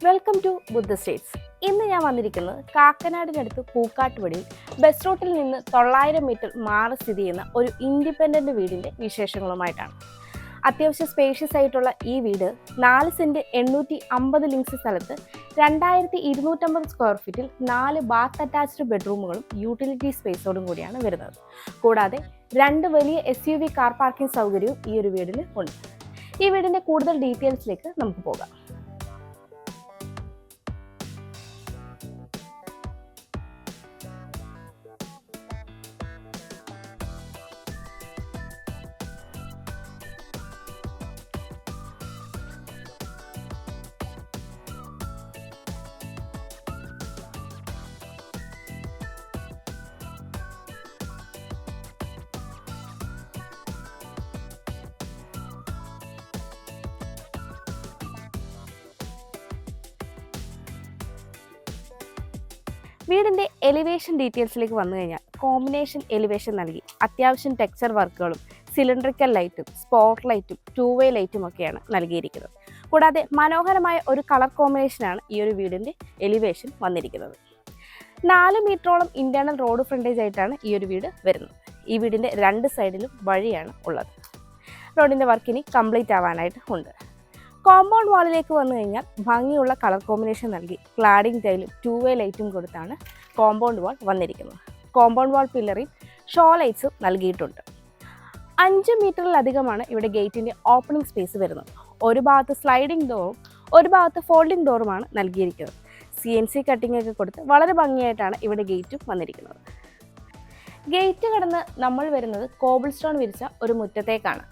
Welcome to Buddha States. ഇന്ന് ഞാൻ വന്നിരിക്കുന്നത് കാക്കനാടിനടുത്ത് പൂക്കാട്ടുപടിയിൽ ബസ് റൂട്ടിൽ നിന്ന് 900 മീറ്റർ മാറി സ്ഥിതി ചെയ്യുന്ന ഒരു ഇൻഡിപെൻഡന്റ് വീടിന്റെ വിശേഷങ്ങളുമായിട്ടാണ്. അത്യാവശ്യം സ്പേഷ്യസ് ആയിട്ടുള്ള ഈ വീട് 4 സെന്റ് 850 ലിങ്സ് സ്ഥലത്ത് 2250 സ്ക്വയർ ഫീറ്റിൽ 4 ബാത്ത് അറ്റാച്ച്ഡ് ബെഡ്റൂമുകളും യൂട്ടിലിറ്റി സ്പേസോടും കൂടിയാണ് വരുന്നത്. കൂടാതെ 2 വലിയ SUV കാർ പാർക്കിംഗ് സൗകര്യവും ഈ ഒരു വീടിന് ഉണ്ട്. ഈ വീടിന്റെ കൂടുതൽ ഡീറ്റെയിൽസിലേക്ക് നമുക്ക് പോകാം. വീടിൻ്റെ എലിവേഷൻ ഡീറ്റെയിൽസിലേക്ക് വന്നു കഴിഞ്ഞാൽ കോമ്പിനേഷൻ എലിവേഷൻ നൽകി അത്യാവശ്യം ടെക്സ്ചർ വർക്കുകളും സിലിണ്ടറിക്കൽ ലൈറ്റും സ്പോട്ട് ലൈറ്റും 2-വേ ലൈറ്റും ഒക്കെയാണ് നൽകിയിരിക്കുന്നത്. കൂടാതെ മനോഹരമായ ഒരു കളർ കോമ്പിനേഷനാണ് ഈ ഒരു വീടിൻ്റെ എലിവേഷൻ വന്നിരിക്കുന്നത്. 4 മീറ്ററോളം ഇൻറ്റേർണൽ റോഡ് ഫ്രണ്ടേജ് ആയിട്ടാണ് ഈ ഒരു വീട് വരുന്നത്. ഈ വീടിൻ്റെ 2 സൈഡിലും വഴിയാണ് ഉള്ളത്. റോഡിൻ്റെ വർക്കിനി കംപ്ലീറ്റ് ആവാനായിട്ട് ഉണ്ട്. കോമ്പൗണ്ട് വാളിലേക്ക് വന്നു കഴിഞ്ഞാൽ ഭംഗിയുള്ള കളർ കോമ്പിനേഷൻ നൽകി ക്ലാഡിംഗ് ടൈലും 2-വേ ലൈറ്റും കൊടുത്താണ് കോമ്പൗണ്ട് വാൾ വന്നിരിക്കുന്നത്. കോമ്പൗണ്ട് വാൾ പില്ലറിൽ ഷോ ലൈറ്റ്സും നൽകിയിട്ടുണ്ട്. 5 മീറ്ററിലധികമാണ് ഇവിടെ ഗേറ്റിൻ്റെ ഓപ്പണിംഗ് സ്പേസ് വരുന്നത്. ഒരു ഭാഗത്ത് സ്ലൈഡിംഗ് ഡോറും ഒരു ഭാഗത്ത് ഫോൾഡിംഗ് ഡോറുമാണ് നൽകിയിരിക്കുന്നത്. CNC കട്ടിംഗ് ഒക്കെ കൊടുത്ത് വളരെ ഭംഗിയായിട്ടാണ് ഇവിടെ ഗേറ്റും വന്നിരിക്കുന്നത്. ഗേറ്റ് കടന്ന് നമ്മൾ വരുന്നത് കോബിൾ സ്റ്റോൺ വിരിച്ച ഒരു മുറ്റത്തേക്കാണ്.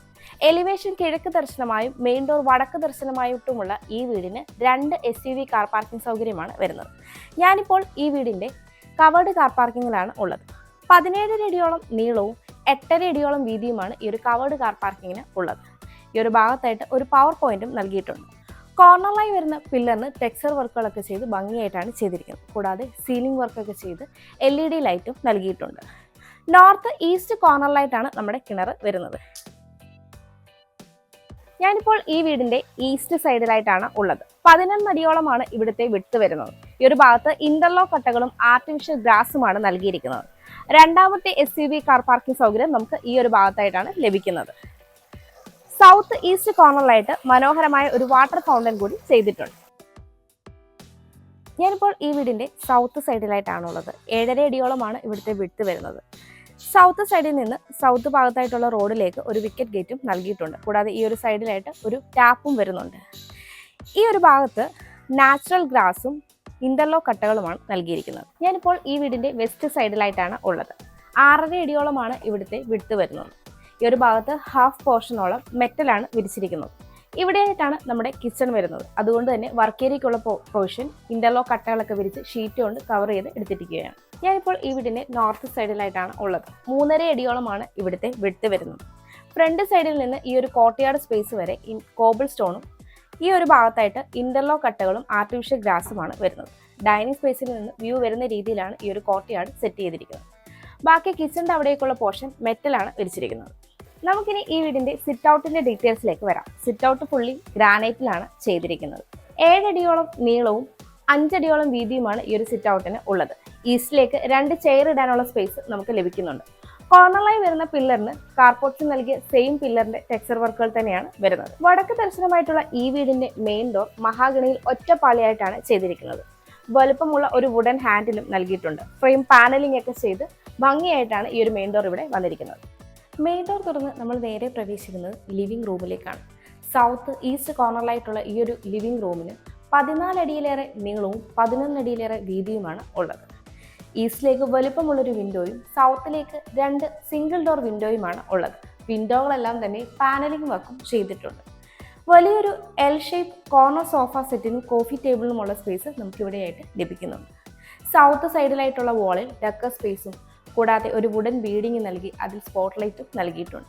എലിവേഷൻ കിഴക്ക് ദർശനമായും മെയിൻ ഡോർ വടക്ക് ദർശനമായിട്ടുമുള്ള ഈ വീടിന് 2 SUV കാർ പാർക്കിംഗ് സൗകര്യമാണ് വരുന്നത്. ഞാനിപ്പോൾ ഈ വീടിൻ്റെ കവേർഡ് കാർ പാർക്കിങ്ങിലാണ് ഉള്ളത്. 17 അടിയോളം നീളവും 8.5 അടിയോളം വീതിയുമാണ് ഈ ഒരു കവേർഡ് കാർ പാർക്കിങ്ങിന് ഉള്ളത്. ഈ ഒരു ഭാഗത്തായിട്ട് ഒരു പവർ പോയിന്റും നൽകിയിട്ടുണ്ട്. കോർണറിലായി വരുന്ന പില്ലറിന് ടെക്സ്ചർ വർക്കുകളൊക്കെ ചെയ്ത് ഭംഗിയായിട്ടാണ് ചെയ്തിരിക്കുന്നത്. കൂടാതെ സീലിംഗ് വർക്കൊക്കെ ചെയ്ത് LED ലൈറ്റും നൽകിയിട്ടുണ്ട്. നോർത്ത് ഈസ്റ്റ് കോർണറിലായിട്ടാണ് നമ്മുടെ കിണർ വരുന്നത്. ഞാനിപ്പോൾ ഈ വീടിന്റെ ഈസ്റ്റ് സൈഡിലായിട്ടാണ് ഉള്ളത്. 11 അടിയോളമാണ് ഇവിടുത്തെ വിട്ട് വരുന്നത്. ഈ ഒരു ഭാഗത്ത് ഇന്റർലോക്ക് കട്ടകളും ആർട്ടിഫിഷ്യൽ ഗ്രാസുമാണ് നൽകിയിരിക്കുന്നത്. രണ്ടാമത്തെ SUV കാർ പാർക്കിംഗ് സൗകര്യം നമുക്ക് ഈ ഒരു ഭാഗത്തായിട്ടാണ് ലഭിക്കുന്നത്. സൗത്ത് ഈസ്റ്റ് കോർണറിലായിട്ട് മനോഹരമായ ഒരു വാട്ടർ ഫൗണ്ടൻ കൂടി ചെയ്തിട്ടുണ്ട്. ഞാനിപ്പോൾ ഈ വീടിന്റെ സൗത്ത് സൈഡിലായിട്ടാണുള്ളത്. 7.5 അടിയോളമാണ് ഇവിടുത്തെ വിട്ട് വരുന്നത്. സൗത്ത് സൈഡിൽ നിന്ന് സൗത്ത് ഭാഗത്തായിട്ടുള്ള റോഡിലേക്ക് ഒരു വിക്കറ്റ് ഗേറ്റും നൽകിയിട്ടുണ്ട്. കൂടാതെ ഈ ഒരു സൈഡിലായിട്ട് ഒരു ടാപ്പും വരുന്നുണ്ട്. ഈ ഒരു ഭാഗത്ത് നാച്ചുറൽ ഗ്രാസും ഇന്റർലോക്ക് കട്ടകളുമാണ് നൽകിയിരിക്കുന്നത്. ഞാനിപ്പോൾ ഈ വീടിന്റെ വെസ്റ്റ് സൈഡിലായിട്ടാണ് ഉള്ളത്. 6.5 അടിയോളമാണ് ഇവിടുത്തെ വിട്ട് വരുന്നത്. ഈ ഒരു ഭാഗത്ത് ഹാഫ് പോർഷനോളം മെറ്റലാണ് വിരിച്ചിരിക്കുന്നത്. ഇവിടെയായിട്ടാണ് നമ്മുടെ കിച്ചൺ വരുന്നത്. അതുകൊണ്ട് തന്നെ വർക്ക് ഏരിയയ്ക്കുള്ള പോർഷൻ ഇന്റർലോക്ക് കട്ടകളൊക്കെ വിരിച്ച് ഷീറ്റ് കൊണ്ട് കവർ ചെയ്ത് എടുത്തിരിക്കുകയാണ്. ഞാനിപ്പോൾ ഈ വീടിന്റെ നോർത്ത് സൈഡിലായിട്ടാണ് ഉള്ളത്. 3.5 അടിയോളമാണ് ഇവിടുത്തെ വിട്ട് വരുന്നത്. ഫ്രണ്ട് സൈഡിൽ നിന്ന് ഈ ഒരു കോർട്ട്യാർഡ് സ്പേസ് വരെ കോബിൾ സ്റ്റോണും ഈ ഒരു ഭാഗത്തായിട്ട് ഇന്റർലോക്ക് കട്ടകളും ആർട്ടിഫിഷ്യൽ ഗ്രാസുമാണ് വരുന്നത്. ഡൈനിങ് സ്പേസിൽ നിന്ന് വ്യൂ വരുന്ന രീതിയിലാണ് ഈ ഒരു കോർട്ട്യാർഡ് സെറ്റ് ചെയ്തിരിക്കുന്നത്. ബാക്കി കിച്ചണിന്റെ അവിടേക്കുള്ള പോർഷൻ മെറ്റലാണ് വിരിച്ചിരിക്കുന്നത്. നമുക്കിനി ഈ വീടിന്റെ സിറ്റ് ഔട്ടിന്റെ ഡീറ്റെയിൽസിലേക്ക് വരാം. സിറ്റ് ഔട്ട് ഫുള്ളി ഗ്രാനൈറ്റിലാണ് ചെയ്തിരിക്കുന്നത്. 7 അടിയോളം നീളവും 5 അടിയോളം വീതിയുമാണ് ഈ ഒരു സിറ്റ് ഔട്ടിന് ഉള്ളത്. ഈസ്റ്റിലേക്ക് 2 ചെയർ ഇടാനുള്ള സ്പേസ് നമുക്ക് ലഭിക്കുന്നുണ്ട്. കോർണറിലായി വരുന്ന പില്ലറിന് കാർപോർട്ട്സ് നൽകിയ സെയിം പില്ലറിന്റെ ടെക്സ്ചർ വർക്കുകൾ തന്നെയാണ് വരുന്നത്. വടക്ക് ദർശനമായിട്ടുള്ള ഈ വീടിന്റെ മെയിൻ ഡോർ മഹാഗണിയിൽ ഒറ്റപ്പാളിയായിട്ടാണ് ചെയ്തിരിക്കുന്നത്. വലുപ്പമുള്ള ഒരു വുഡൻ ഹാൻഡിലും നൽകിയിട്ടുണ്ട്. ഫ്രെയിം പാനലിംഗ് ഒക്കെ ചെയ്ത് ഭംഗിയായിട്ടാണ് ഈ ഒരു മെയിൻ ഡോർ ഇവിടെ വന്നിരിക്കുന്നത്. മെയിൻ ഡോർ തുറന്ന് നമ്മൾ നേരെ പ്രവേശിക്കുന്നത് ലിവിംഗ് റൂമിലേക്കാണ്. സൗത്ത് ഈസ്റ്റ് കോർണറിലായിട്ടുള്ള ഈ ഒരു ലിവിംഗ് റൂമിന് 14 അടിയിലേറെ നീളവും 11 അടിയിലേറെ വീതിയുമാണ് ഉള്ളത്. ഈസ്റ്റിലേക്ക് വലുപ്പമുള്ളൊരു വിൻഡോയും സൗത്തിലേക്ക് 2 സിംഗിൾ ഡോർ വിൻഡോയുമാണ് ഉള്ളത്. വിൻഡോകളെല്ലാം തന്നെ പാനലിംഗ് വർക്കും ചെയ്തിട്ടുണ്ട്. വലിയൊരു L ഷേപ്പ് കോർണർ സോഫ സെറ്റിനും കോഫി ടേബിളിനുമുള്ള സ്പേസ് നമുക്കിവിടെയായിട്ട് ലഭിക്കുന്നുണ്ട്. സൗത്ത് സൈഡിലായിട്ടുള്ള വാളിൽ ഡക്കർ സ്പേസും കൂടാതെ ഒരു വുഡൻ ബീഡിങ് നൽകി അതിൽ സ്പോട്ട് ലൈറ്റും നൽകിയിട്ടുണ്ട്.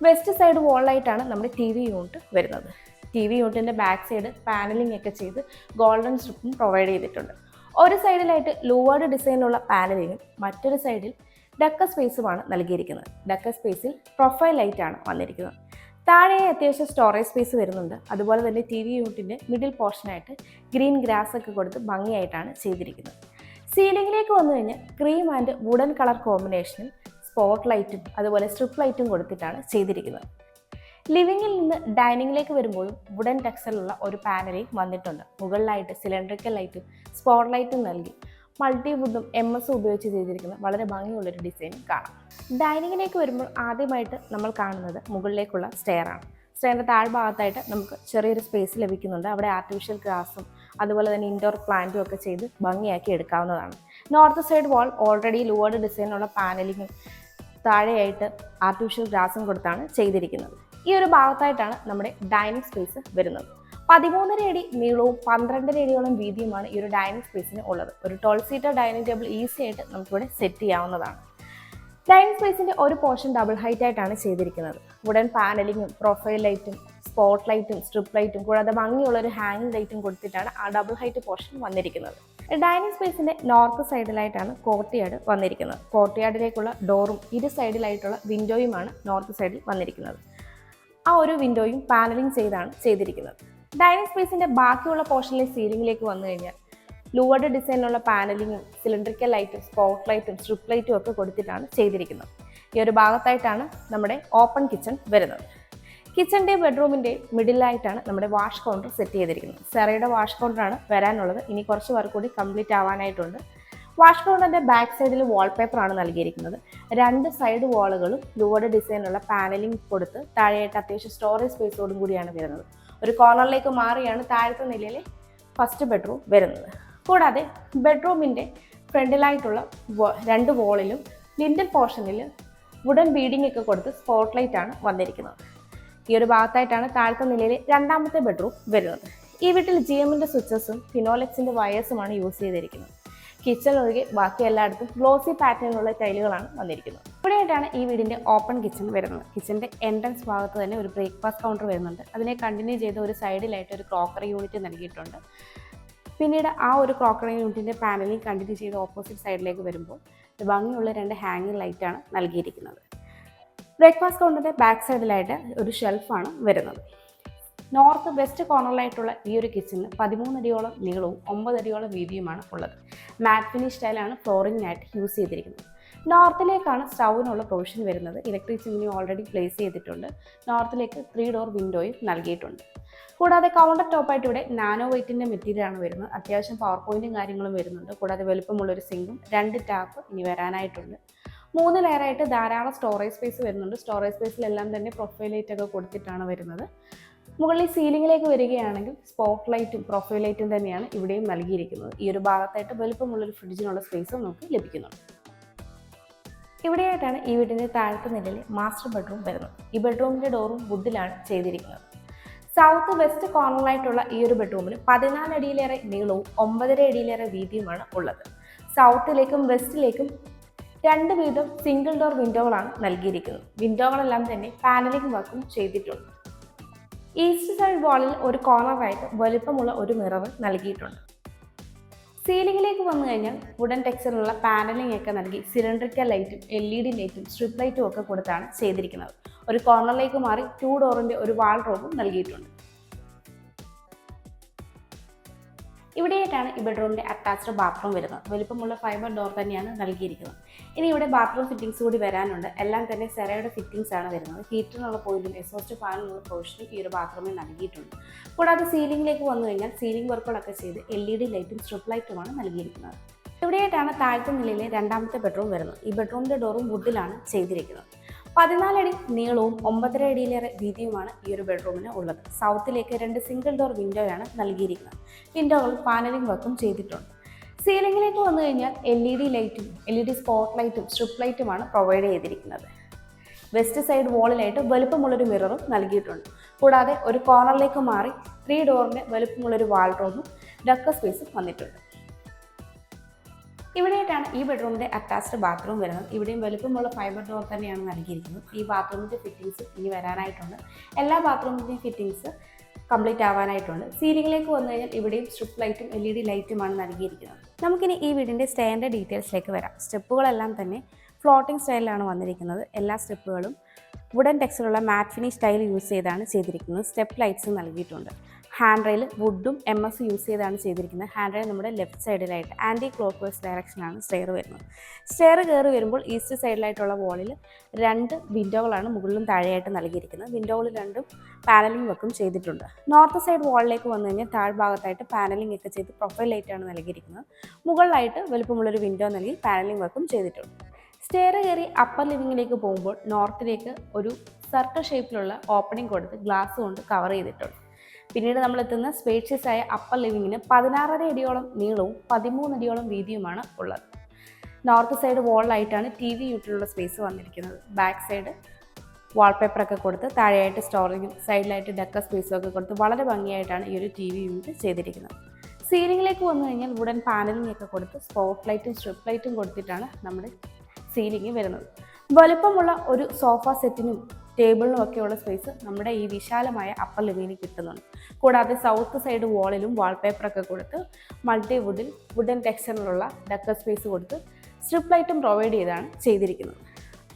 വെസ്റ്റ് സൈഡ് വാളിലായിട്ടാണ് നമ്മുടെ TV യൂണിറ്റ് വരുന്നത്. TV യൂണിറ്റിൻ്റെ ബാക്ക് സൈഡ് പാനലിംഗ് ഒക്കെ ചെയ്ത് ഗോൾഡൻ സ്ട്രിപ്പും പ്രൊവൈഡ് ചെയ്തിട്ടുണ്ട്. ഒരു സൈഡിലായിട്ട് ലൂവേർഡ് ഡിസൈനുള്ള പാനലിങ്ങും മറ്റൊരു സൈഡിൽ ഡക്കർ സ്പേസുമാണ് നൽകിയിരിക്കുന്നത്. ഡക്കർ സ്പേസിൽ പ്രൊഫൈൽ ലൈറ്റാണ് വന്നിരിക്കുന്നത്. താഴെ അത്യാവശ്യം സ്റ്റോറേജ് സ്പേസ് വരുന്നുണ്ട്. അതുപോലെ തന്നെ ടി വി യൂണിറ്റിൻ്റെ മിഡിൽ പോർഷനായിട്ട് ഗ്രീൻ ഗ്രാസ് ഒക്കെ കൊടുത്ത് ഭംഗിയായിട്ടാണ് ചെയ്തിരിക്കുന്നത്. സീലിംഗിലേക്ക് വന്നു കഴിഞ്ഞാൽ ക്രീം ആൻഡ് വുഡൻ കളർ കോമ്പിനേഷനിൽ സ്പോട്ട് ലൈറ്റും അതുപോലെ സ്ട്രിപ്പ് ലൈറ്റും കൊടുത്തിട്ടാണ് ചെയ്തിരിക്കുന്നത്. ലിവിങ്ങിൽ നിന്ന് ഡൈനിങ്ങിലേക്ക് വരുമ്പോഴും വുഡൻ ടെക്സ്ചറിലുള്ള ഒരു പാനലിംഗ് വന്നിട്ടുണ്ട്. മുകളിലായിട്ട് സിലിണ്ടറിക്കൽ ലൈറ്റും സ്പോട്ട് ലൈറ്റും നൽകി മൾട്ടി വുഡും MS ഉപയോഗിച്ച് ചെയ്തിരിക്കുന്ന വളരെ ഭംഗിയുള്ളൊരു ഡിസൈനും കാണാം. ഡൈനിങ്ങിലേക്ക് വരുമ്പോൾ ആദ്യമായിട്ട് നമ്മൾ കാണുന്നത് മുകളിലേക്കുള്ള സ്റ്റെയറാണ്. സ്റ്റെയറിൻ്റെ താഴ്ഭാഗത്തായിട്ട് നമുക്ക് ചെറിയൊരു സ്പേസ് ലഭിക്കുന്നുണ്ട്. അവിടെ ആർട്ടിഫിഷ്യൽ ഗ്രാസും അതുപോലെ തന്നെ ഇൻഡോർ പ്ലാന്റും ഒക്കെ ചെയ്ത് ഭംഗിയാക്കി എടുക്കാവുന്നതാണ്. നോർത്ത് സൈഡ് വാൾ ഓൾറെഡി ലൂവേർഡ് ഡിസൈനുള്ള പാനലിങ്ങും താഴെയായിട്ട് ആർട്ടിഫിഷ്യൽ ഗ്രാസും കൊടുത്താണ് ചെയ്തിരിക്കുന്നത്. ഈ ഒരു ഭാഗത്തായിട്ടാണ് നമ്മുടെ ഡൈനിങ് സ്പേസ് വരുന്നത്. 13.5 അടി നീളവും 12.5 അടിയോളം വീതിയുമാണ് ഈ ഒരു ഡൈനിങ് സ്പേസിന് ഉള്ളത്. ഒരു 12 സീറ്റർ ഡൈനിങ് ടേബിൾ ഈസി ആയിട്ട് നമുക്കിവിടെ സെറ്റ് ചെയ്യാവുന്നതാണ്. ഡൈനിങ് സ്പേസിൻ്റെ ഒരു പോർഷൻ ഡബിൾ ഹൈറ്റ് ആയിട്ടാണ് ചെയ്തിരിക്കുന്നത്. വുഡൻ പാനലിങ്ങും പ്രൊഫൈൽ ലൈറ്റും സ്പോട്ട് ലൈറ്റും സ്ട്രിപ്പ് ലൈറ്റും കൂടാതെ ഭംഗിയുള്ള ഒരു ഹാങ്ങിങ് ലൈറ്റും കൊടുത്തിട്ടാണ് ആ ഡബിൾ ഹൈറ്റ് പോർഷൻ വന്നിരിക്കുന്നത്. ഡൈനിങ് സ്പേസിൻ്റെ നോർത്ത് സൈഡിലായിട്ടാണ് കോർട്ട്യാർഡ് വന്നിരിക്കുന്നത്. കോർട്ട്യാർഡിലേക്കുള്ള ഡോറും ഇരു സൈഡിലായിട്ടുള്ള വിൻഡോയുമാണ് നോർത്ത് സൈഡിൽ വന്നിരിക്കുന്നത്. ആ ഒരു വിൻഡോയും പാനലിംഗ് ചെയ്താണ് ചെയ്തിരിക്കുന്നത്. ഡൈനിങ് സ്പേസിൻ്റെ ബാക്കിയുള്ള പോർഷനിലെ സീലിംഗിലേക്ക് വന്നു കഴിഞ്ഞാൽ ലൂവേർഡ് ഡിസൈനിലുള്ള പാനലിങ്ങും സിലിണ്ടറിക്കൽ ലൈറ്റും സ്പോട്ട് ലൈറ്റും സ്ട്രിപ്പ് ലൈറ്റും ഒക്കെ കൊടുത്തിട്ടാണ് ചെയ്തിരിക്കുന്നത്. ഈ ഒരു ഭാഗത്തായിട്ടാണ് നമ്മുടെ ഓപ്പൺ കിച്ചൺ വരുന്നത്. കിച്ചൻ്റെ ബെഡ്റൂമിൻ്റെ മിഡിലായിട്ടാണ് നമ്മുടെ വാഷ് കൗണ്ടർ സെറ്റ് ചെയ്തിരിക്കുന്നത്. സെറയുടെ വാഷ് കൗണ്ടറാണ് വരാനുള്ളത്. ഇനി കുറച്ച് വർക്ക് കൂടി കംപ്ലീറ്റ് ആവാനായിട്ടുണ്ട്. വാഷ് കൗണ്ടറിൻ്റെ ബാക്ക് സൈഡിൽ വാൾപേപ്പറാണ് നൽകിയിരിക്കുന്നത്. 2 സൈഡ് വാളുകളും ലൂവേർഡ് ഡിസൈനുള്ള പാനലിംഗ് കൊടുത്ത് താഴെയായിട്ട് അത്യാവശ്യം സ്റ്റോറേജ് സ്പേസോടും കൂടിയാണ് വരുന്നത്. ഒരു കോർണറിലേക്ക് മാറിയാണ് താഴത്തെ നിലയിലെ ഫസ്റ്റ് ബെഡ്റൂം വരുന്നത്. കൂടാതെ ബെഡ്റൂമിൻ്റെ ഫ്രണ്ടിലായിട്ടുള്ള 2 വോളിലും ലിൻഡൽ പോർഷനിൽ വുഡൻ ബീഡിംഗ് ഒക്കെ കൊടുത്ത് സ്പോട്ട് ലൈറ്റ് ആണ് വന്നിരിക്കുന്നത്. ഈ ഒരു ഭാഗത്തായിട്ടാണ് താഴത്തെ നിലയിലെ രണ്ടാമത്തെ ബെഡ്റൂം വരുന്നത്. ഈ വീട്ടിൽ GMൻ്റെ സ്വിച്ചസും ഫിനോലെക്സിൻ്റെ വയേഴ്സുമാണ് യൂസ് ചെയ്തിരിക്കുന്നത്. കിച്ചൺ ഒഴികെ ബാക്കി എല്ലായിടത്തും ഗ്ലോസി പാറ്റേണിലുള്ള ടൈലുകളാണ് വന്നിരിക്കുന്നത്. ഇവിടെയായിട്ടാണ് ഈ വീടിൻ്റെ ഓപ്പൺ കിച്ചൺ വരുന്നത്. കിച്ചൻ്റെ എൻട്രൻസ് ഭാഗത്ത് തന്നെ ഒരു ബ്രേക്ക്ഫാസ്റ്റ് കൗണ്ടർ വരുന്നുണ്ട്. അതിനെ കണ്ടിന്യൂ ചെയ്ത് ഒരു സൈഡിലായിട്ട് ഒരു ക്രോക്കറി യൂണിറ്റ് നൽകിയിട്ടുണ്ട്. പിന്നീട് ആ ഒരു ക്രോക്കറി യൂണിറ്റിൻ്റെ പാനലിൽ കണ്ടിന്യൂ ചെയ്ത് ഓപ്പോസിറ്റ് സൈഡിലേക്ക് വരുമ്പോൾ ഭംഗിയുള്ള 2 ഹാങ്ങിങ് ലൈറ്റാണ് നൽകിയിരിക്കുന്നത്. ബ്രേക്ക്ഫാസ്റ്റ് കൗണ്ടറിൻ്റെ ബാക്ക് സൈഡിലായിട്ട് ഒരു ഷെൽഫാണ് വരുന്നത്. നോർത്ത് വെസ്റ്റ് കോർണറിലായിട്ടുള്ള ഈ ഒരു കിച്ചണിന് 13 അടിയോളം നീളവും 9 അടിയോളം വീതിയുമാണ് ഉള്ളത്. മാറ്റ് ഫിനിഷ് സ്റ്റൈലാണ് ഫ്ലോറിങ്ങിനായിട്ട് യൂസ് ചെയ്തിരിക്കുന്നത്. നോർത്തിലേക്കാണ് സ്റ്റൗവിനുള്ള പ്രൊവിഷൻ വരുന്നത്. ഇലക്ട്രിക് ചിമ്മിനി ഓൾറെഡി പ്ലേസ് ചെയ്തിട്ടുണ്ട്. നോർത്തിലേക്ക് 3 ഡോർ വിൻഡോയും നൽകിയിട്ടുണ്ട്. കൂടാതെ കൗണ്ടർ ടോപ്പായിട്ട് ഇവിടെ നാനോ വൈറ്റിൻ്റെ മെറ്റീരിയലാണ് വരുന്നത്. അത്യാവശ്യം പവർ പോയിന്റും കാര്യങ്ങളും വരുന്നുണ്ട്. കൂടാതെ വലുപ്പമുള്ളൊരു സിങ്കും 2 ടാപ്പ് ഇനി വരാനായിട്ടുണ്ട്. 3 ലെയറായിട്ട് ധാരാളം സ്റ്റോറേജ് സ്പേസ് വരുന്നുണ്ട്. സ്റ്റോറേജ് സ്പേസിലെല്ലാം തന്നെ പ്രൊഫൈൽ ലൈറ്റ് ഒക്കെ കൊടുത്തിട്ടാണ് വരുന്നത്. മുകളിൽ സീലിംഗിലേക്ക് വരികയാണെങ്കിൽ സ്പോട്ട് ലൈറ്റും പ്രൊഫൈൽ ലൈറ്റും തന്നെയാണ് ഇവിടെയും നൽകിയിരിക്കുന്നത്. ഈ ഒരു ഭാഗത്തായിട്ട് വലുപ്പമുള്ളൊരു ഫ്രിഡ്ജിനുള്ള സ്പേസും നമുക്ക് ലഭിക്കുന്നുണ്ട്. ഇവിടെയായിട്ടാണ് ഈ വീടിൻ്റെ താഴത്തെ നിലയിലെ മാസ്റ്റർ ബെഡ്റൂം വരുന്നത്. ഈ ബെഡ്റൂമിൻ്റെ ഡോറും വുഡിലാണ് ചെയ്തിരിക്കുന്നത്. സൗത്ത് വെസ്റ്റ് കോർണറിലായിട്ടുള്ള ഈ ഒരു ബെഡ്റൂമിന് 14 അടിയിലേറെ നീളവും 9.5 അടിയിലേറെ വീതിയുമാണ് ഉള്ളത്. സൗത്തിലേക്കും വെസ്റ്റിലേക്കും 2 വീതം സിംഗിൾ ഡോർ വിൻഡോകളാണ് നൽകിയിരിക്കുന്നത്. വിൻഡോകളെല്ലാം തന്നെ പാനലിംഗ് വർക്കും ചെയ്തിട്ടുണ്ട്. ഈസ്റ്റ് സൈഡ് വാളിൽ ഒരു കോർണറായിട്ട് വലുപ്പമുള്ള ഒരു മിറർ നൽകിയിട്ടുണ്ട്. സീലിംഗിലേക്ക് വന്നു കഴിഞ്ഞാൽ വുഡൻ ടെക്സ്ചറിലുള്ള പാനലിംഗ് ഒക്കെ നൽകി സിലിണ്ടറിക്കൽ ലൈറ്റും LED ലൈറ്റും സ്ട്രിപ്പ് ലൈറ്റും ഒക്കെ കൊടുത്താണ് ചെയ്തിരിക്കുന്നത്. ഒരു കോർണറിലേക്ക് മാറി 2 ഡോറിൻ്റെ ഒരു വാൾ റൂമും നൽകിയിട്ടുണ്ട്. ഇവിടെയായിട്ടാണ് ഈ ബെഡ്റൂമിൻ്റെ അറ്റാച്ച്ഡ് ബാത്റൂം വരുന്നത്. വലുപ്പമുള്ള ഫൈബർ ഡോർ തന്നെയാണ് നൽകിയിരിക്കുന്നത്. ഇനി ഇവിടെ ബാത്റൂം ഫിറ്റിംഗ്സ് കൂടി വരാനുണ്ട്. എല്ലാം തന്നെ സെറയുടെ ഫിറ്റിംഗ്സ് ആണ് വരുന്നത്. ഹീറ്ററിനുള്ള പോയിന്റും എക്സോസ്റ്റ് ഫാനിനുള്ള പ്രൊവിഷനും ഈ ഒരു ബാത്റൂമിൽ നൽകിയിട്ടുണ്ട്. കൂടാതെ സീലിംഗിലേക്ക് വന്നു കഴിഞ്ഞാൽ സീലിംഗ് വർക്കുകളൊക്കെ ചെയ്ത് LED ലൈറ്റും സ്ട്രിപ്പ് ലൈറ്റുമാണ് നൽകിയിരിക്കുന്നത്. ഇവിടെയായിട്ടാണ് താഴത്തെ നിലയിലെ രണ്ടാമത്തെ ബെഡ്റൂം വരുന്നത്. ഈ ബെഡ്റൂമിൻ്റെ ഡോറും വുഡിലാണ് ചെയ്തിരിക്കുന്നത്. 14 അടി നീളവും 9.5 അടിയിലേറെ വീതിയുമാണ് ഈ ഒരു ബെഡ്റൂമിന് ഉള്ളത്. സൗത്തിലേക്ക് 2 സിംഗിൾ ഡോർ വിൻഡോയാണ് നൽകിയിരിക്കുന്നത്. വിൻഡോകൾ പാനലിംഗ് വർക്കും ചെയ്തിട്ടുണ്ട്. സീലിംഗിലേക്ക് വന്നു കഴിഞ്ഞാൽ LED ലൈറ്റും LED സ്പോട്ട് ലൈറ്റും സ്ട്രിപ്പ് ലൈറ്റുമാണ് പ്രൊവൈഡ് ചെയ്തിരിക്കുന്നത്. വെസ്റ്റ് സൈഡ് വാളിലായിട്ട് വലുപ്പമുള്ളൊരു മിററും നൽകിയിട്ടുണ്ട്. കൂടാതെ ഒരു കോർണറിലേക്ക് മാറി 3 ഡോറിൻ്റെ വലുപ്പമുള്ളൊരു വാൾ റൂമും ഡക്ക സ്പേസും വന്നിട്ടുണ്ട്. ഇവിടെയായിട്ടാണ് ഈ ബെഡ്റൂമിൻ്റെ അറ്റാച്ച്ഡ് ബാത്റൂം വരുന്നത്. ഇവിടെയും വലുപ്പമുള്ള ഫൈബർ ഡോർ തന്നെയാണ് നൽകിയിരിക്കുന്നത്. ഈ ബാത്റൂമിൻ്റെ ഫിറ്റിംഗ്സ് ഇനി വരാനായിട്ടുണ്ട്. എല്ലാ ബാത്റൂമിൻ്റെയും ഫിറ്റിംഗ്സ് കംപ്ലീറ്റ് ആവാനായിട്ടുണ്ട്. സീലിംഗിലേക്ക് വന്നു കഴിഞ്ഞാൽ ഇവിടെയും സ്ട്രിപ്പ് ലൈറ്റും LED ലൈറ്റുമാണ് നൽകിയിരിക്കുന്നത്. നമുക്കിനി ഈ വീടിൻ്റെ സ്റ്റെയറിൻ്റെ ഡീറ്റെയിൽസിലേക്ക് വരാം. സ്റ്റെപ്പുകളെല്ലാം തന്നെ ഫ്ലോട്ടിംഗ് സ്റ്റൈലിലാണ് വന്നിരിക്കുന്നത്. എല്ലാ സ്റ്റെപ്പുകളും വുഡൻ ടെക്സ്ചറുള്ള മാറ്റ് ഫിനിഷ് ടൈൽ യൂസ് ചെയ്താണ് ചെയ്തിരിക്കുന്നത്. സ്റ്റെപ്പ് ലൈറ്റ്സ് നൽകിയിട്ടുണ്ട്. ഹാൻഡ് റെയിൽ വുഡും MS യൂസ് ചെയ്താണ് ചെയ്തിരിക്കുന്നത്. ഹാൻഡ് റെയിൽ നമ്മുടെ ലെഫ്റ്റ് സൈഡിലായിട്ട് ആൻറ്റി ക്ലോക്ക് വൈസ് ഡയറക്ഷനാണ് സ്റ്റെയർ വരുന്നത്. സ്റ്റെയർ കയറി വരുമ്പോൾ ഈസ്റ്റ് സൈഡിലായിട്ടുള്ള വാളിൽ 2 വിൻഡോകളാണ് മുകളിലും താഴെയായിട്ട് നൽകിയിരിക്കുന്നത്. വിൻഡോകളിൽ 2 പാനലിംഗ് വർക്കും ചെയ്തിട്ടുണ്ട്. നോർത്ത് സൈഡ് വാളിലേക്ക് വന്നു കഴിഞ്ഞാൽ താഴ്ഭാഗത്തായിട്ട് പാനലിംഗ് ഒക്കെ ചെയ്ത് പ്രൊഫൈൽ ലൈറ്റാണ് നൽകിയിരിക്കുന്നത്. മുകളിലായിട്ട് വലുപ്പമുള്ളൊരു വിൻഡോ നൽകി പാനലിംഗ് വർക്കും ചെയ്തിട്ടുണ്ട്. സ്റ്റെയർ കയറി അപ്പർ ലിവിങ്ങിലേക്ക് പോകുമ്പോൾ നോർത്തിലേക്ക് ഒരു സർക്കിൾ ഷേപ്പിലുള്ള ഓപ്പണിംഗ് കൊടുത്ത് ഗ്ലാസ് കൊണ്ട് കവർ ചെയ്തിട്ടുണ്ട്. പിന്നീട് നമ്മൾ എത്തുന്ന സ്പേഷ്യസ് ആയ അപ്പർ ലിവിങ്ങിന് 16.5 അടിയോളം നീളവും 13 അടിയോളം വീതിയുമാണ് ഉള്ളത്. നോർത്ത് സൈഡ് വാളിലായിട്ടാണ് TV യൂണിറ്റിലുള്ള സ്പേസ് വന്നിരിക്കുന്നത്. ബാക്ക് സൈഡ് വാൾപേപ്പറൊക്കെ കൊടുത്ത് താഴെയായിട്ട് സ്റ്റോറേജും സൈഡിലായിട്ട് ഡെക്കർ സ്പേസും ഒക്കെ കൊടുത്ത് വളരെ ഭംഗിയായിട്ടാണ് ഈ ഒരു TV യൂണിറ്റ് ചെയ്തിരിക്കുന്നത്. സീലിംഗിലേക്ക് വന്നു കഴിഞ്ഞാൽ വുഡൻ പാനലിംഗ് ഒക്കെ കൊടുത്ത് സ്പോട്ട് ലൈറ്റും സ്ട്രിപ്പ് ലൈറ്റും കൊടുത്തിട്ടാണ് നമ്മുടെ സീലിംഗ് വരുന്നത്. വലുപ്പമുള്ള ഒരു സോഫ സെറ്റിനും ടേബിളിനും ഒക്കെയുള്ള സ്പേസ് നമ്മുടെ ഈ വിശാലമായ അപ്പർ ലിവിങ്ങിന് കിട്ടുന്നുണ്ട്. കൂടാതെ സൗത്ത് സൈഡ് വാളിലും വാൾപേപ്പറൊക്കെ കൊടുത്ത് വുഡൻ ടെക്സ്ചറിലുള്ള ഡെക്കർ സ്പേസ് കൊടുത്ത് സ്ട്രിപ്പ് ലൈറ്റും പ്രൊവൈഡ് ചെയ്താണ് ചെയ്തിരിക്കുന്നത്.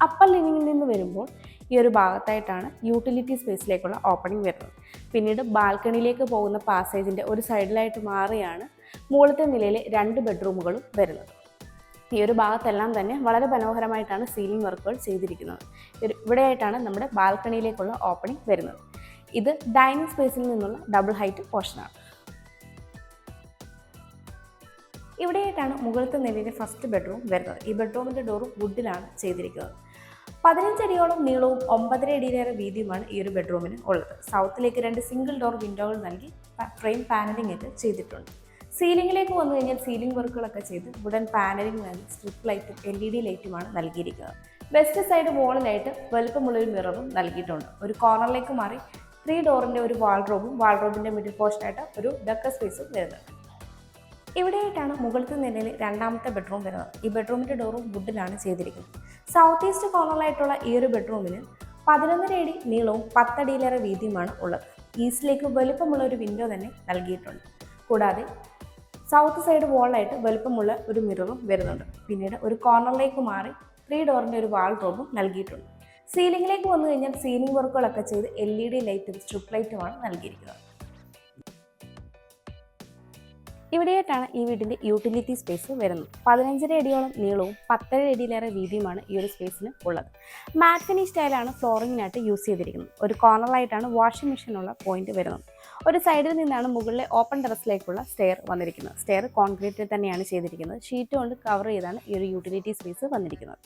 അപ്പർ ലിവിങ്ങിൽ നിന്ന് വരുമ്പോൾ ഈ ഒരു ഭാഗത്തായിട്ടാണ് യൂട്ടിലിറ്റി സ്പേസിലേക്കുള്ള ഓപ്പണിംഗ് വരുന്നത്. പിന്നീട് ബാൽക്കണിയിലേക്ക് പോകുന്ന പാസേജിൻ്റെ ഒരു സൈഡിലായിട്ട് മാറിയാണ് മുകളിലത്തെ നിലയിലെ 2 ബെഡ്റൂമുകളും വരുന്നത്. ഈ ഒരു ഭാഗത്തെല്ലാം തന്നെ വളരെ മനോഹരമായിട്ടാണ് സീലിംഗ് വർക്കുകൾ ചെയ്തിരിക്കുന്നത്. ഇവിടെയായിട്ടാണ് നമ്മുടെ ബാൽക്കണിയിലേക്കുള്ള ഓപ്പണിംഗ് വരുന്നത്. ഇത് ഡൈനിങ് സ്പേസിൽ നിന്നുള്ള ഡബിൾ ഹൈറ്റ് പോർഷനാണ്. ഇവിടെയായിട്ടാണ് മുകളിലത്തെ നിലയിലെ ഫസ്റ്റ് ബെഡ്റൂം വരുന്നത്. ഈ ബെഡ്റൂമിൻ്റെ ഡോറും വുഡിലാണ് ചെയ്തിരിക്കുന്നത്. 15 അടിയോളം നീളവും 9.5 അടിയിലേറെ വീതിയുമാണ് ഈ ഒരു ബെഡ്റൂമിന് ഉള്ളത്. സൗത്തിലേക്ക് 2 സിംഗിൾ ഡോർ വിൻഡോകൾ നൽകി ഫ്രെയിം പാനലിംഗ് ഒക്കെ ചെയ്തിട്ടുണ്ട്. സീലിംഗിലേക്ക് വന്നു കഴിഞ്ഞാൽ സീലിംഗ് വർക്കുകളൊക്കെ ചെയ്ത് വുഡൻ പാനലിംഗ് നൽകി സ്ട്രിപ്പ് ലൈറ്റും LED ലൈറ്റുമാണ് നൽകിയിരിക്കുന്നത്. വെസ്റ്റ് സൈഡ് വാളിലായിട്ട് വലുപ്പമുള്ളൊരു മിററും നൽകിയിട്ടുണ്ട്. ഒരു കോർണറിലേക്ക് മാറി 3 ഡോറിൻ്റെ ഒരു വാൾഡ്രോബിൻ്റെ മിഡിൽ പോർഷനായിട്ട് ഒരു ഡെക്കർ സ്പേസും വരുന്നുണ്ട്. ഇവിടെയായിട്ടാണ് മുകളിലത്തെ നിലയിൽ 2ാമത്തെ ബെഡ്റൂം വരുന്നത്. ഈ ബെഡ്റൂമിൻ്റെ ഡോറും വുഡിലാണ് ചെയ്തിരിക്കുന്നത്. സൗത്ത് ഈസ്റ്റ് കോർണറിലായിട്ടുള്ള ഈ ഒരു ബെഡ്റൂമിന് 11.5 അടി നീളവും 10 അടിയിലേറെ വീതിയുമാണ് ഉള്ളത്. ഈസ്റ്റിലേക്ക് വലുപ്പമുള്ള ഒരു വിൻഡോ തന്നെ നൽകിയിട്ടുണ്ട്. കൂടാതെ സൗത്ത് സൈഡ് വാളിലായിട്ട് വലുപ്പമുള്ള ഒരു മിററും വരുന്നുണ്ട്. പിന്നീട് ഒരു കോർണറിലേക്ക് മാറി 3 ഡോറിൻ്റെ ഒരു വാൾഡ്രോബും നൽകിയിട്ടുണ്ട്. സീലിംഗിലേക്ക് വന്നു കഴിഞ്ഞാൽ സീലിംഗ് വർക്കുകളൊക്കെ ചെയ്ത് LED ലൈറ്റും സ്ട്രിപ്പ് ലൈറ്റുമാണ് നൽകിയിരിക്കുന്നത്. ഇവിടെയായിട്ടാണ് ഈ വീടിൻ്റെ യൂട്ടിലിറ്റി സ്പേസ് വരുന്നത്. 15.5 അടിയോളം നീളവും 10.5 അടിയിലേറെ വീതിയുമാണ് ഈ ഒരു സ്പേസിന് ഉള്ളത്. മാറ്റ് ഫിനിഷ് സ്റ്റൈലാണ് ഫ്ലോറിങ്ങിനായിട്ട് യൂസ് ചെയ്തിരിക്കുന്നത്. ഒരു കോർണറിലായിട്ടാണ് വാഷിംഗ് മെഷീനുള്ള പോയിന്റ് വരുന്നത്. ഒരു സൈഡിൽ നിന്നാണ് മുകളിലെ ഓപ്പൺ ടെറസിലേക്കുള്ള സ്റ്റെയർ വന്നിരിക്കുന്നത്. സ്റ്റെയർ കോൺക്രീറ്റിൽ തന്നെയാണ് ചെയ്തിരിക്കുന്നത്. ഷീറ്റ് കൊണ്ട് കവർ ചെയ്താണ് ഈ ഒരു യൂട്ടിലിറ്റി സ്പേസ് വന്നിരിക്കുന്നത്.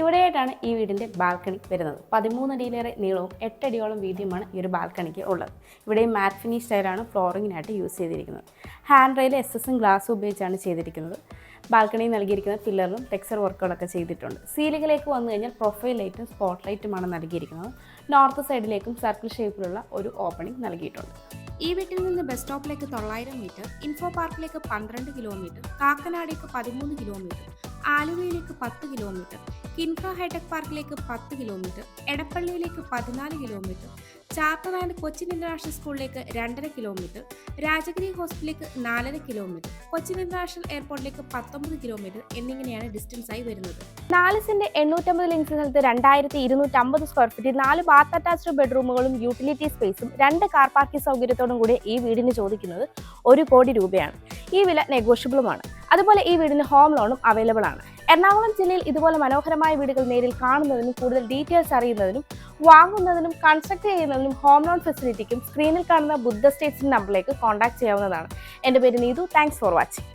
ഇവിടെയായിട്ടാണ് ഈ വീടിൻ്റെ ബാൽക്കണി വരുന്നത്. 13 അടിയിലേറെ നീളവും 8 അടിയോളം വീതിയുമാണ് ഈ ഒരു ബാൽക്കണിക്ക് ഉള്ളത്. ഇവിടെ മാറ്റ് ഫിനിഷ് സ്റ്റൈലാണ് ഫ്ലോറിങ്ങിനായിട്ട് യൂസ് ചെയ്തിരിക്കുന്നത്. ഹാൻഡ് റെയിൽ SS ഗ്ലാസ് ഉപയോഗിച്ചാണ് ചെയ്തിരിക്കുന്നത്. ബാൽക്കണിയിൽ നൽകിയിരിക്കുന്ന പില്ലറിലും ടെക്സ്ചർ വർക്കുകളൊക്കെ ചെയ്തിട്ടുണ്ട്. സീലിംഗിലേക്ക് വന്നു കഴിഞ്ഞാൽ പ്രൊഫൈൽ ലൈറ്റും സ്പോട്ട് ലൈറ്റുമാണ് നൽകിയിരിക്കുന്നത്. നോർത്ത് സൈഡിലേക്കും സർക്കിൾ ഷേപ്പിലുള്ള ഒരു ഓപ്പണിംഗ് നൽകിയിട്ടുണ്ട്. ഈ വീട്ടിൽ നിന്ന് ബസ് സ്റ്റോപ്പിലേക്ക് 900 മീറ്റർ, ഇൻഫോ പാർക്കിലേക്ക് 12 കിലോമീറ്റർ, കാക്കനാടേക്ക് 13 കിലോമീറ്റർ, ആലുവയിലേക്ക് 10 കിലോമീറ്റർ, കിൻഫ്ര ഹൈടെക് പാർക്കിലേക്ക് 10 കിലോമീറ്റർ, എടപ്പള്ളിയിലേക്ക് 14 kilometre, charter and Cochin international സ്കൂളിലേക്ക് 2.5 കിലോമീറ്റർ, രാജഗിരി ഹോസ്പിറ്റലിലേക്ക് 4.5 കിലോമീറ്റർ, കൊച്ചിൻ ഇന്റർനാഷണൽ എയർപോർട്ടിലേക്ക് 19 കിലോമീറ്റർ എന്നിങ്ങനെയാണ് ഡിസ്റ്റൻസ് ആയി വരുന്നത്. 4 സെന്റ് 850 ലിങ്സ് സ്ഥലത്ത് 2250 സ്ക്വയർ ഫീറ്റ്, 4 ബാത്ത് അറ്റാച്ച്ഡ് ബെഡ്റൂമുകളും യൂട്ടിലിറ്റി സ്പേസും 2 കാർ പാർക്കിംഗ് സൗകര്യത്തോടും കൂടി ഈ വീടിന് ചോദിക്കുന്നത് 1 കോടി രൂപയാണ്. ഈ വില നെഗോഷ്യബിളുമാണ്. അതുപോലെ ഈ വീടിന് ഹോം ലോണും അവൈലബിൾ ആണ്. എറണാകുളം ജില്ലയിൽ ഇതുപോലെ മനോഹരമായ വീടുകൾ നേരിൽ കാണുന്നതിനും കൂടുതൽ ഡീറ്റെയിൽസ് അറിയുന്നതിനും വാങ്ങുന്നതിനും കൺസ്ട്രക്ട് ചെയ്യുന്നതിനും ഹോം ലോൺ ഫെസിലിറ്റിക്കും സ്ക്രീനിൽ കാണുന്ന ബുദ്ധ സ്റ്റേറ്റ്സിന്റെ നമ്പറിലേക്ക് കോൺടാക്ട് ചെയ്യാവുന്നതാണ്. എൻ്റെ പേര് നീതു. Thanks for watching.